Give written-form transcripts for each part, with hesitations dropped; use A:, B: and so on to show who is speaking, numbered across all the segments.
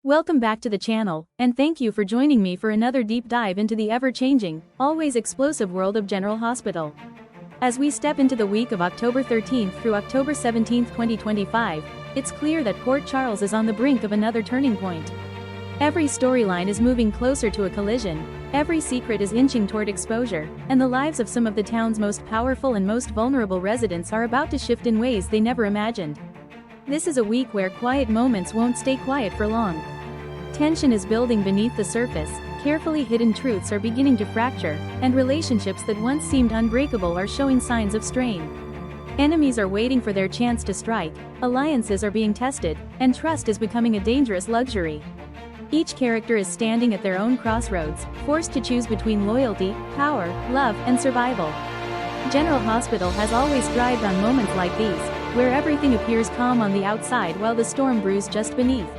A: Welcome back to the channel, and thank you for joining me for another deep dive into the ever-changing, always explosive world of General Hospital. As we step into the week of October 13th through October 17th, 2025, it's clear that Port Charles is on the brink of another turning point. Every storyline is moving closer to a collision, every secret is inching toward exposure, and the lives of some of the town's most powerful and most vulnerable residents are about to shift in ways they never imagined. This is a week where quiet moments won't stay quiet for long. Tension is building beneath the surface, carefully hidden truths are beginning to fracture, and relationships that once seemed unbreakable are showing signs of strain. Enemies are waiting for their chance to strike, alliances are being tested, and trust is becoming a dangerous luxury. Each character is standing at their own crossroads, forced to choose between loyalty, power, love, and survival. General Hospital has always thrived on moments like these, where everything appears calm on the outside while the storm brews just beneath.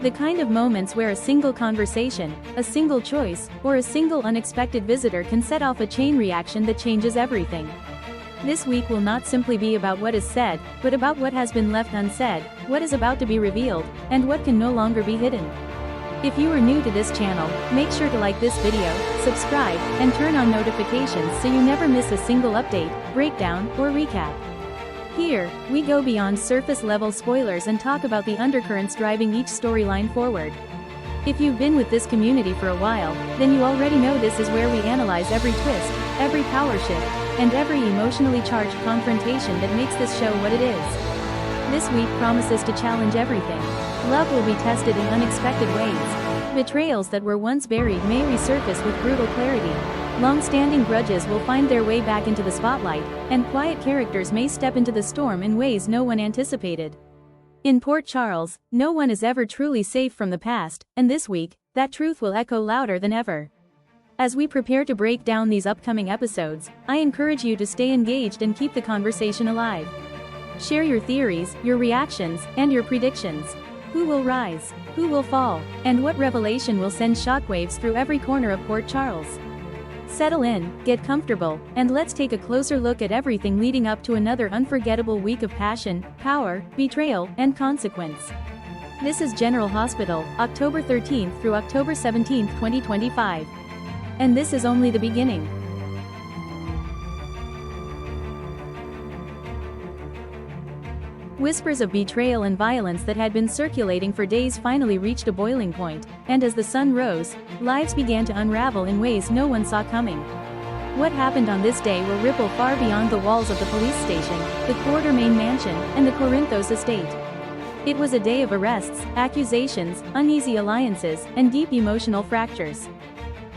A: The kind of moments where a single conversation, a single choice, or a single unexpected visitor can set off a chain reaction that changes everything. This week will not simply be about what is said, but about what has been left unsaid, what is about to be revealed, and what can no longer be hidden. If you are new to this channel, make sure to like this video, subscribe, and turn on notifications so you never miss a single update, breakdown, or recap. Here, we go beyond surface-level spoilers and talk about the undercurrents driving each storyline forward. If you've been with this community for a while, then you already know this is where we analyze every twist, every power shift, and every emotionally charged confrontation that makes this show what it is. This week promises to challenge everything. Love will be tested in unexpected ways. Betrayals that were once buried may resurface with brutal clarity. Long-standing grudges will find their way back into the spotlight, and quiet characters may step into the storm in ways no one anticipated. In Port Charles, no one is ever truly safe from the past, and this week, that truth will echo louder than ever. As we prepare to break down these upcoming episodes, I encourage you to stay engaged and keep the conversation alive. Share your theories, your reactions, and your predictions. Who will rise? Who will fall? And what revelation will send shockwaves through every corner of Port Charles? Settle in, get comfortable, and let's take a closer look at everything leading up to another unforgettable week of passion, power, betrayal, and consequence. This is General Hospital, October 13th through October 17th, 2025. And this is only the beginning. Whispers of betrayal and violence that had been circulating for days finally reached a boiling point, and as the sun rose, lives began to unravel in ways no one saw coming. What happened on this day will ripple far beyond the walls of the police station, the Quartermaine mansion, and the Corinthos estate. It was a day of arrests, accusations, uneasy alliances, and deep emotional fractures.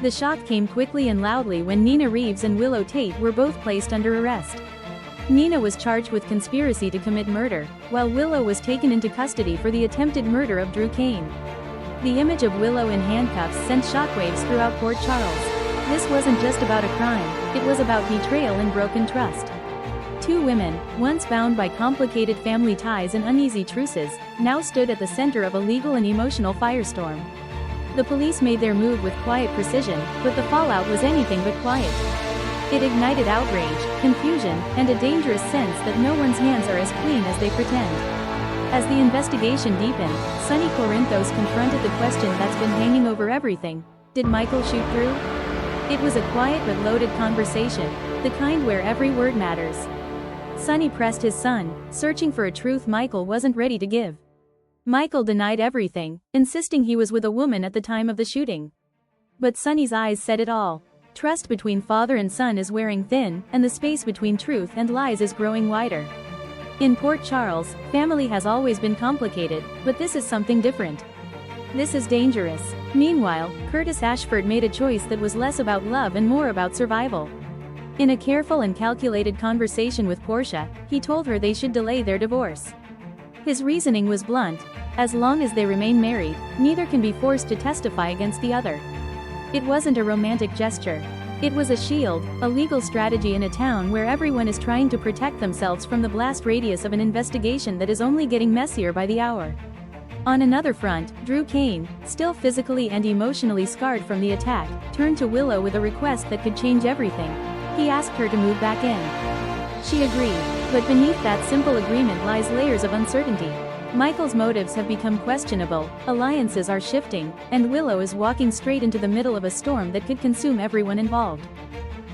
A: The shock came quickly and loudly when Nina Reeves and Willow Tate were both placed under arrest. Nina was charged with conspiracy to commit murder, while Willow was taken into custody for the attempted murder of Drew Kane. The image of Willow in handcuffs sent shockwaves throughout Port Charles. This wasn't just about a crime, it was about betrayal and broken trust. Two women, once bound by complicated family ties and uneasy truces, now stood at the center of a legal and emotional firestorm. The police made their move with quiet precision, but the fallout was anything but quiet. It ignited outrage, confusion, and a dangerous sense that no one's hands are as clean as they pretend. As the investigation deepened, Sonny Corinthos confronted the question that's been hanging over everything: did Michael shoot through? It was a quiet but loaded conversation, the kind where every word matters. Sonny pressed his son, searching for a truth Michael wasn't ready to give. Michael denied everything, insisting he was with a woman at the time of the shooting. But Sonny's eyes said it all. Trust between father and son is wearing thin, and the space between truth and lies is growing wider. In Port Charles, family has always been complicated, but this is something different. This is dangerous. Meanwhile, Curtis Ashford made a choice that was less about love and more about survival. In a careful and calculated conversation with Portia, he told her they should delay their divorce. His reasoning was blunt: as long as they remain married, neither can be forced to testify against the other. It wasn't a romantic gesture. It was a shield, a legal strategy in a town where everyone is trying to protect themselves from the blast radius of an investigation that is only getting messier by the hour. On another front, Drew Kane, still physically and emotionally scarred from the attack, turned to Willow with a request that could change everything. He asked her to move back in. She agreed, but beneath that simple agreement lies layers of uncertainty. Michael's motives have become questionable, alliances are shifting, and Willow is walking straight into the middle of a storm that could consume everyone involved.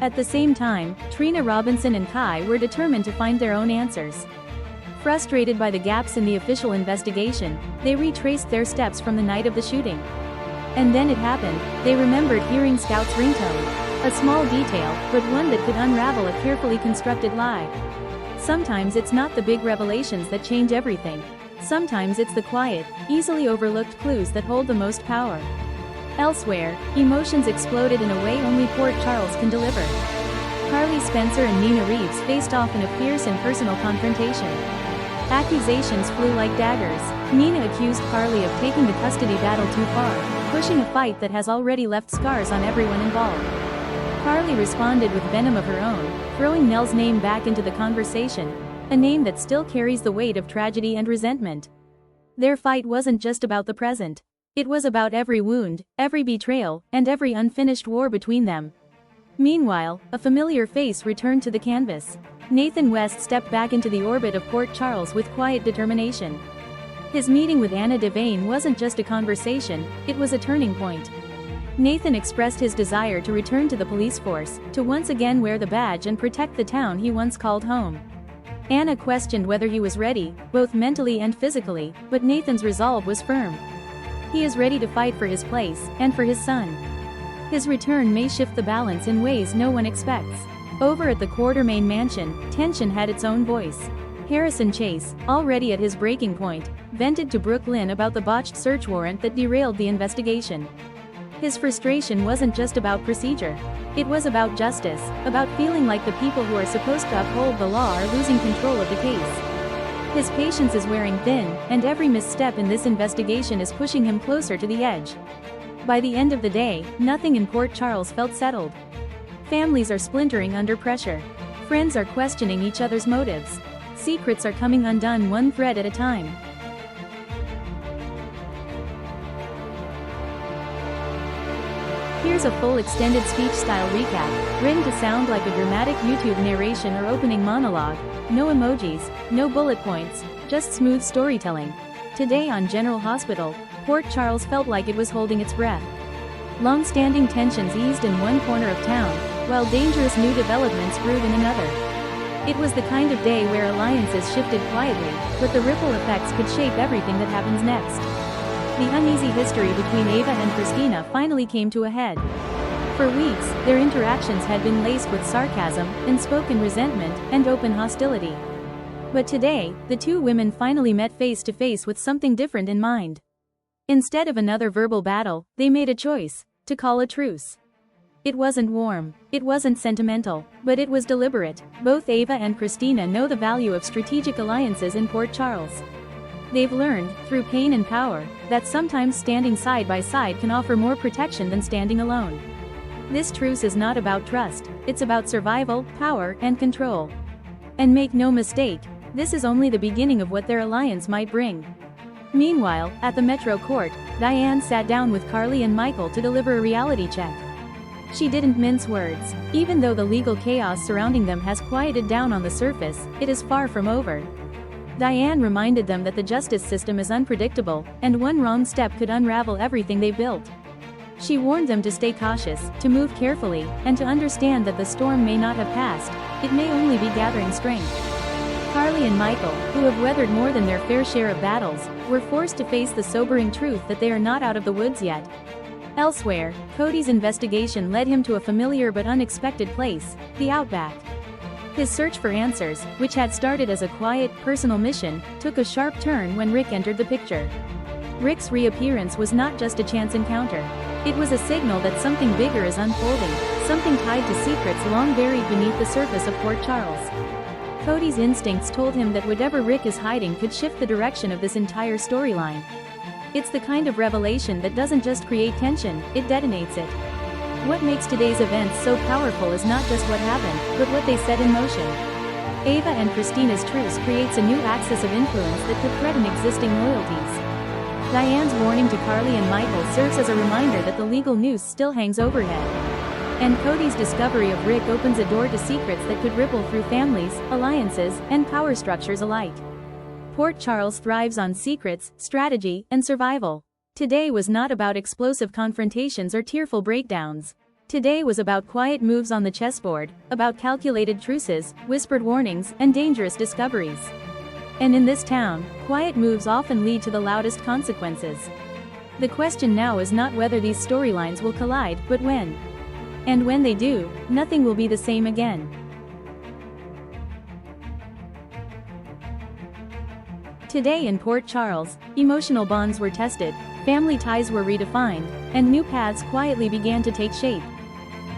A: At the same time, Trina Robinson and Kai were determined to find their own answers. Frustrated by the gaps in the official investigation, they retraced their steps from the night of the shooting. And then it happened, they remembered hearing Scout's ringtone. A small detail, but one that could unravel a carefully constructed lie. Sometimes it's not the big revelations that change everything. Sometimes it's the quiet, easily overlooked clues that hold the most power. Elsewhere, emotions exploded in a way only Port Charles can deliver. Carly Spencer and Nina Reeves faced off in a fierce and personal confrontation. Accusations flew like daggers. Nina accused Carly of taking the custody battle too far, pushing a fight that has already left scars on everyone involved. Carly responded with venom of her own, throwing Nell's name back into the conversation, a name that still carries the weight of tragedy and resentment. Their fight wasn't just about the present. It was about every wound, every betrayal, and every unfinished war between them. Meanwhile, a familiar face returned to the canvas. Nathan West stepped back into the orbit of Port Charles with quiet determination. His meeting with Anna Devane wasn't just a conversation, it was a turning point. Nathan expressed his desire to return to the police force, to once again wear the badge and protect the town he once called home. Anna questioned whether he was ready, both mentally and physically, but Nathan's resolve was firm. He is ready to fight for his place, and for his son. His return may shift the balance in ways no one expects. Over at the Quartermaine mansion, tension had its own voice. Harrison Chase, already at his breaking point, vented to Brooklyn about the botched search warrant that derailed the investigation. His frustration wasn't just about procedure. It was about justice, about feeling like the people who are supposed to uphold the law are losing control of the case. His patience is wearing thin, and every misstep in this investigation is pushing him closer to the edge. By the end of the day, nothing in Port Charles felt settled. Families are splintering under pressure. Friends are questioning each other's motives. Secrets are coming undone one thread at a time. Here's a full extended speech-style recap, written to sound like a dramatic YouTube narration or opening monologue. No emojis, no bullet points, just smooth storytelling. Today on General Hospital, Port Charles felt like it was holding its breath. Long-standing tensions eased in one corner of town, while dangerous new developments brewed in another. It was the kind of day where alliances shifted quietly, but the ripple effects could shape everything that happens next. The uneasy history between Ava and Christina finally came to a head. For weeks, their interactions had been laced with sarcasm, unspoken resentment, and open hostility. But today, the two women finally met face to face with something different in mind. Instead of another verbal battle, they made a choice: to call a truce. It wasn't warm, it wasn't sentimental, but it was deliberate. Both Ava and Christina know the value of strategic alliances in Port Charles. They've learned, through pain and power, that sometimes standing side by side can offer more protection than standing alone. This truce is not about trust, it's about survival, power, and control. And make no mistake, this is only the beginning of what their alliance might bring. Meanwhile, at the Metro Court, Diane sat down with Carly and Michael to deliver a reality check. She didn't mince words. Even though the legal chaos surrounding them has quieted down on the surface, it is far from over. Diane reminded them that the justice system is unpredictable, and one wrong step could unravel everything they built. She warned them to stay cautious, to move carefully, and to understand that the storm may not have passed, it may only be gathering strength. Carly and Michael, who have weathered more than their fair share of battles, were forced to face the sobering truth that they are not out of the woods yet. Elsewhere, Cody's investigation led him to a familiar but unexpected place, the Outback. His search for answers, which had started as a quiet, personal mission, took a sharp turn when Rick entered the picture. Rick's reappearance was not just a chance encounter. It was a signal that something bigger is unfolding, something tied to secrets long buried beneath the surface of Port Charles. Cody's instincts told him that whatever Rick is hiding could shift the direction of this entire storyline. It's the kind of revelation that doesn't just create tension, it detonates it. What makes today's events so powerful is not just what happened, but what they set in motion. Ava and Christina's truce creates a new axis of influence that could threaten existing loyalties. Diane's warning to Carly and Michael serves as a reminder that the legal noose still hangs overhead. And Cody's discovery of Rick opens a door to secrets that could ripple through families, alliances, and power structures alike. Port Charles thrives on secrets, strategy, and survival. Today was not about explosive confrontations or tearful breakdowns. Today was about quiet moves on the chessboard, about calculated truces, whispered warnings, and dangerous discoveries. And in this town, quiet moves often lead to the loudest consequences. The question now is not whether these storylines will collide, but when. And when they do, nothing will be the same again. Today in Port Charles, emotional bonds were tested, family ties were redefined, and new paths quietly began to take shape.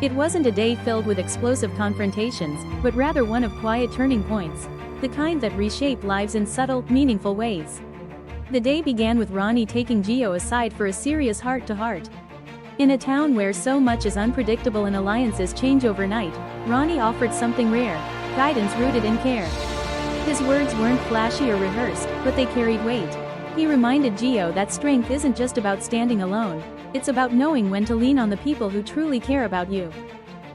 A: It wasn't a day filled with explosive confrontations, but rather one of quiet turning points, the kind that reshape lives in subtle, meaningful ways. The day began with Ronnie taking Gio aside for a serious heart-to-heart. In a town where so much is unpredictable and alliances change overnight, Ronnie offered something rare, guidance rooted in care. His words weren't flashy or rehearsed, but they carried weight. He reminded Gio that strength isn't just about standing alone, it's about knowing when to lean on the people who truly care about you.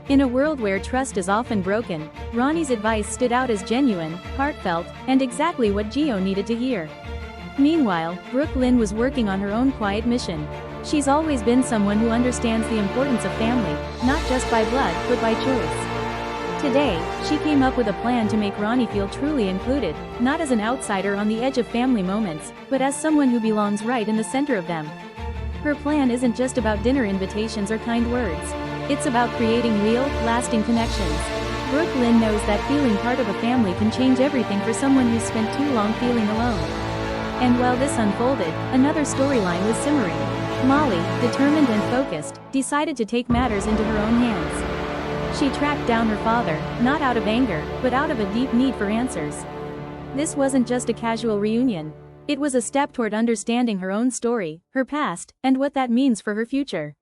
A: In a world where trust is often broken, Ronnie's advice stood out as genuine, heartfelt, and exactly what Gio needed to hear. Meanwhile, Brooklyn was working on her own quiet mission. She's always been someone who understands the importance of family, not just by blood, but by choice. Today, she came up with a plan to make Ronnie feel truly included, not as an outsider on the edge of family moments, but as someone who belongs right in the center of them. Her plan isn't just about dinner invitations or kind words. It's about creating real, lasting connections. Brooklyn knows that feeling part of a family can change everything for someone who's spent too long feeling alone. And while this unfolded, another storyline was simmering. Molly, determined and focused, decided to take matters into her own hands. She tracked down her father, not out of anger, but out of a deep need for answers. This wasn't just a casual reunion. It was a step toward understanding her own story, her past, and what that means for her future.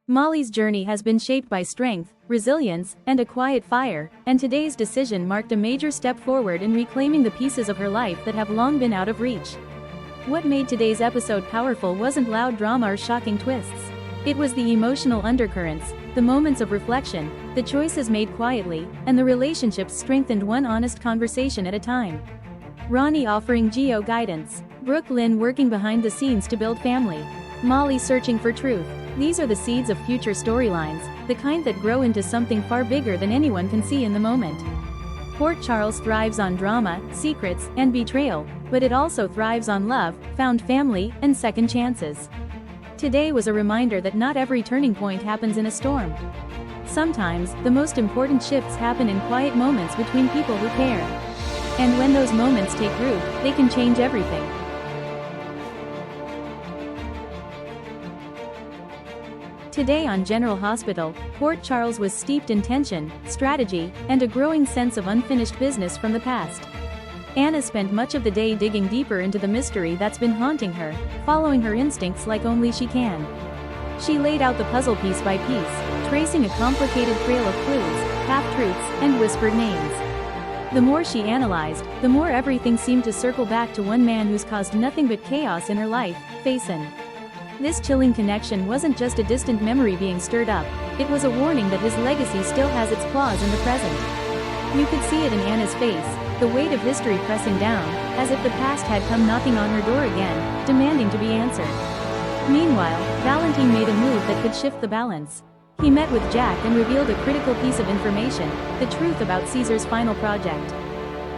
A: Molly's journey has been shaped by strength, resilience, and a quiet fire, and today's decision marked a major step forward in reclaiming the pieces of her life that have long been out of reach. What made today's episode powerful wasn't loud drama or shocking twists. It was the emotional undercurrents, the moments of reflection, the choices made quietly, and the relationships strengthened one honest conversation at a time. Ronnie offering Gio guidance, Brooklyn working behind the scenes to build family, Molly searching for truth. These are the seeds of future storylines, the kind that grow into something far bigger than anyone can see in the moment. Port Charles thrives on drama, secrets, and betrayal, but it also thrives on love, found family, and second chances. Today was a reminder that not every turning point happens in a storm. Sometimes, the most important shifts happen in quiet moments between people who care. And when those moments take root, they can change everything. Today on General Hospital, Port Charles was steeped in tension, strategy, and a growing sense of unfinished business from the past. Anna spent much of the day digging deeper into the mystery that's been haunting her, following her instincts like only she can. She laid out the puzzle piece by piece, tracing a complicated trail of clues, half-truths, and whispered names. The more she analyzed, the more everything seemed to circle back to one man who's caused nothing but chaos in her life, Faison. This chilling connection wasn't just a distant memory being stirred up, it was a warning that his legacy still has its claws in the present. You could see it in Anna's face, the weight of history pressing down, as if the past had come knocking on her door again, demanding to be answered. Meanwhile, Valentine made a move that could shift the balance. He met with Jack and revealed a critical piece of information, the truth about Caesar's final project.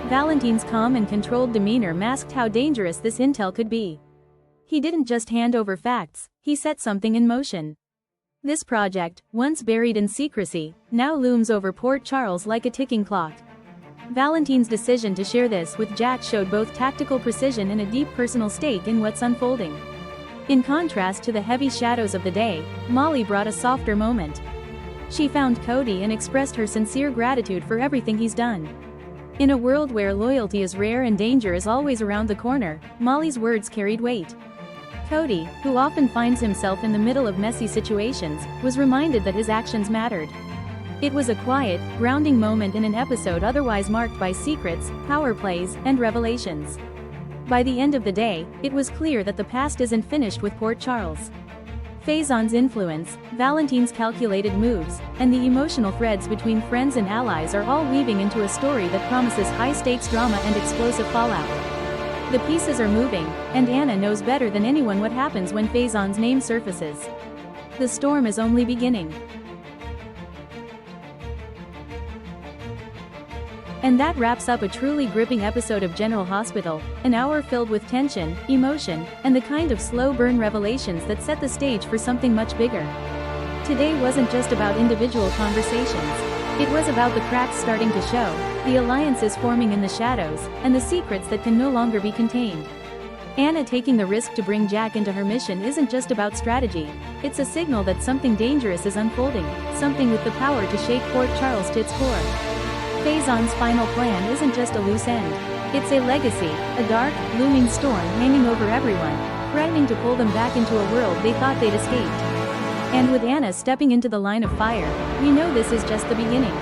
A: Valentine's calm and controlled demeanor masked how dangerous this intel could be. He didn't just hand over facts, he set something in motion. This project, once buried in secrecy, now looms over Port Charles like a ticking clock. Valentine's decision to share this with Jack showed both tactical precision and a deep personal stake in what's unfolding. In contrast to the heavy shadows of the day, Molly brought a softer moment. She found Cody and expressed her sincere gratitude for everything he's done. In a world where loyalty is rare and danger is always around the corner, Molly's words carried weight. Cody, who often finds himself in the middle of messy situations, was reminded that his actions mattered. It was a quiet, grounding moment in an episode otherwise marked by secrets, power plays, and revelations. By the end of the day, it was clear that the past isn't finished with Port Charles. Faison's influence, Valentine's calculated moves, and the emotional threads between friends and allies are all weaving into a story that promises high-stakes drama and explosive fallout. The pieces are moving, and Anna knows better than anyone what happens when Faison's name surfaces. The storm is only beginning. And that wraps up a truly gripping episode of General Hospital, an hour filled with tension, emotion, and the kind of slow burn revelations that set the stage for something much bigger. Today wasn't just about individual conversations. It was about the cracks starting to show, the alliances forming in the shadows, and the secrets that can no longer be contained. Anna taking the risk to bring Jack into her mission isn't just about strategy, it's a signal that something dangerous is unfolding, something with the power to shake Port Charles to its core. Faison's final plan isn't just a loose end. It's a legacy, a dark, looming storm hanging over everyone, threatening to pull them back into a world they thought they'd escaped. And with Anna stepping into the line of fire, we know this is just the beginning.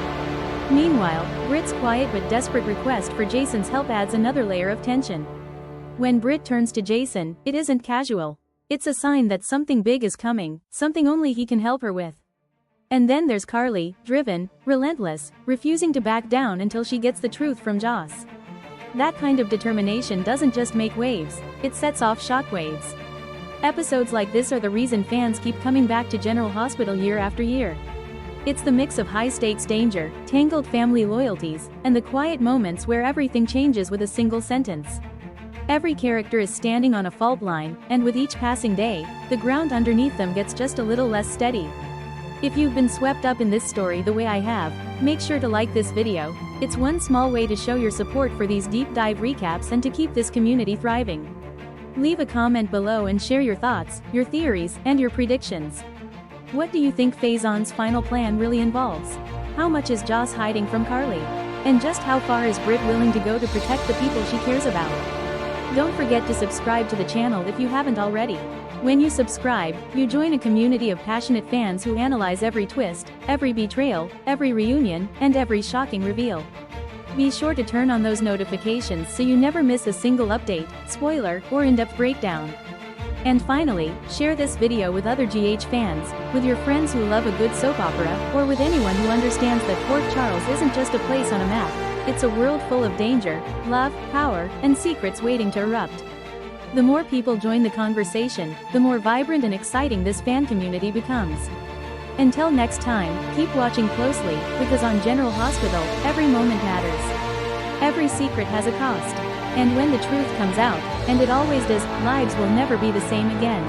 A: Meanwhile, Brit's quiet but desperate request for Jason's help adds another layer of tension. When Brit turns to Jason, it isn't casual. It's a sign that something big is coming, something only he can help her with. And then there's Carly, driven, relentless, refusing to back down until she gets the truth from Joss. That kind of determination doesn't just make waves, it sets off shockwaves. Episodes like this are the reason fans keep coming back to General Hospital year after year. It's the mix of high-stakes danger, tangled family loyalties, and the quiet moments where everything changes with a single sentence. Every character is standing on a fault line, and with each passing day, the ground underneath them gets just a little less steady. If you've been swept up in this story the way I have, make sure to like this video. It's one small way to show your support for these deep dive recaps and to keep this community thriving. Leave a comment below and share your thoughts, your theories, and your predictions. What do you think Faison's final plan really involves? How much is Joss hiding from Carly? And just how far is Brit willing to go to protect the people she cares about? Don't forget to subscribe to the channel if you haven't already. When you subscribe, you join a community of passionate fans who analyze every twist, every betrayal, every reunion, and every shocking reveal. Be sure to turn on those notifications so you never miss a single update, spoiler, or in-depth breakdown. And finally, share this video with other GH fans, with your friends who love a good soap opera, or with anyone who understands that Port Charles isn't just a place on a map, it's a world full of danger, love, power, and secrets waiting to erupt. The more people join the conversation, the more vibrant and exciting this fan community becomes. Until next time, keep watching closely, because on General Hospital, every moment matters. Every secret has a cost. And when the truth comes out, and it always does, lives will never be the same again.